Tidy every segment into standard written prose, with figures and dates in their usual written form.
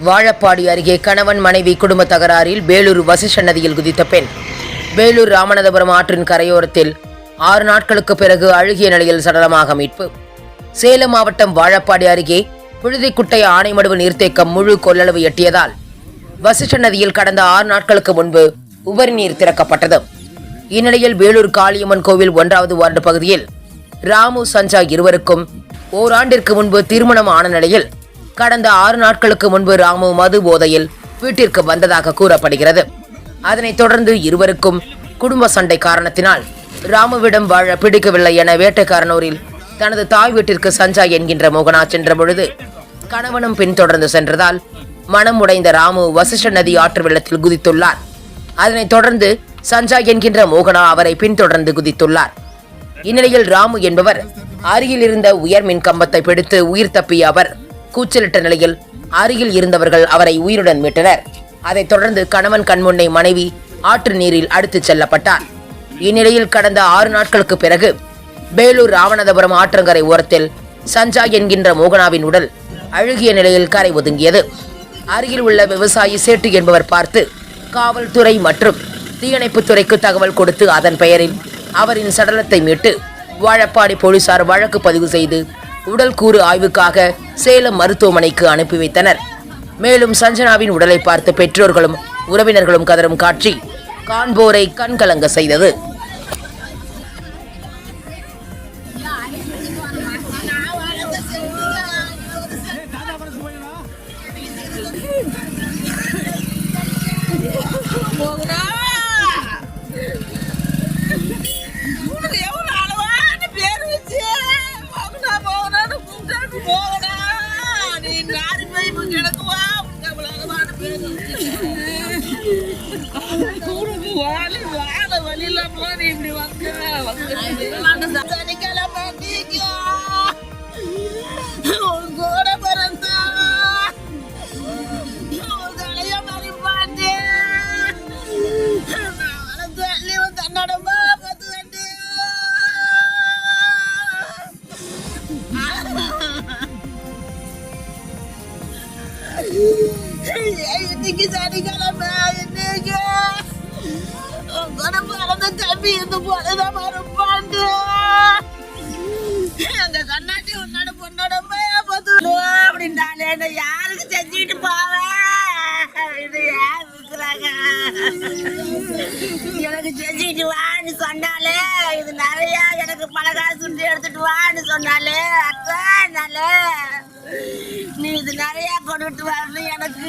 வாழப்பாடி அருகே கணவன் மனைவி குடும்ப தகராறில் வேலூர் வசிஷ்ட நதியில் குதித்த பெண். வேலூர் ராமநாதபுரம் ஆற்றின் கரையோரத்தில் 6 நாட்களுக்கு பிறகு அழுகிய நிலையில் சடலமாக மீட்பு. சேலம் மாவட்டம் வாழப்பாடி அருகே புழுதிக்குட்டை ஆனைமடுவு நீர்த்தேக்கம் முழு கொள்ளளவு எட்டியதால் வசிஷ்ட நதியில் கடந்த 6 நாட்களுக்கு முன்பு உபரி நீர் திறக்கப்பட்டது. இந்நிலையில் வேலூர் காளியம்மன் கோவில் 1வது வார்டு பகுதியில் ராமு சஞ்சா இருவருக்கும் ஓராண்டிற்கு முன்பு திருமணம் ஆன நிலையில் கடந்த 6 நாட்களுக்கு முன்பு ராமு மது போதையில் வீட்டிற்கு வந்ததாக கூறப்படுகிறது. அதனைத் தொடர்ந்து இருவருக்கும் குடும்ப சண்டை காரணத்தினால் ராமுவிடம் வாழ பிடிக்கவில்லை என வேட்டைக்காரனூரில் தனது தாய் வீட்டிற்கு சஞ்சா என்கின்ற மோகனா சென்ற பொழுது கணவனும் பின்தொடர்ந்து சென்றதால் மனம் உடைந்த ராமு வசிஷ்ட நதி ஆற்று வெள்ளத்தில் குதித்துள்ளார். அதனைத் தொடர்ந்து சஞ்சா என்கின்ற மோகனா அவரை பின்தொடர்ந்து குதித்துள்ளார். இந்நிலையில் ராமு என்பவர் அருகில் இருந்த உயர் மின் கம்பத்தை பிடித்து உயிர் தப்பிய அவர் கூச்சலிட்ட நிலையில் அருகில் இருந்தவர்கள் அவரை உயிருடன் மீட்டனர். அதைத் தொடர்ந்து கணவன் கண்முன்னே மனைவி ஆற்று நீரில் அடித்துச் செல்லப்பட்டார். இந்நிலையில் கடந்த 6 நாட்களுக்கு பிறகு வேலூர் ராமநாதபுரம் ஆற்றங்கரை ஓரத்தில் சஞ்சா என்கின்ற மோகனாவின் உடல் அழுகிய நிலையில் கரை ஒதுங்கியது. அருகில் உள்ள விவசாயி சேட்டு என்பவர் பார்த்து காவல்துறை மற்றும் தீயணைப்புத்துறைக்கு தகவல் கொடுத்து அதன் பெயரில் அவரின் சடலத்தை மீட்டு வாழப்பாடி போலீசார் வழக்கு பதிவு செய்து உடல் கூறு ஆய்வுக்காக சேலம் மருத்துவமனைக்கு அனுப்பி வைத்தனர். மேலும் சஞ்சனாவின் உடலை பார்த்து பெற்றோர்களும் உறவினர்களும் கதறும் காட்சி காண்போரை கண்கலங்க செய்தது. இன்னைக்கு சனிக்கிழமை, இன்னைக்கு தம்பி இந்த போலதான் மறுப்பாண்டு அந்த கண்ணாட்டி உன்னோட பொண்ணோட அப்படின்றாலே யாருக்கு செஞ்சுட்டு போவேன். இது யார் இருக்கிறாங்க எனக்கு செஞ்சுட்டு வான்னு சொன்னாலே, இது நிறைய எனக்கு பலகார சுண்டி எடுத்துட்டு வான்னு சொன்னாலே அத்தானால நீ இது நிறைய கொண்டுட்டு வரணும், எனக்கு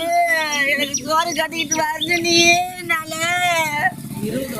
சோறு கட்டிக்கிட்டு வரணும், நீ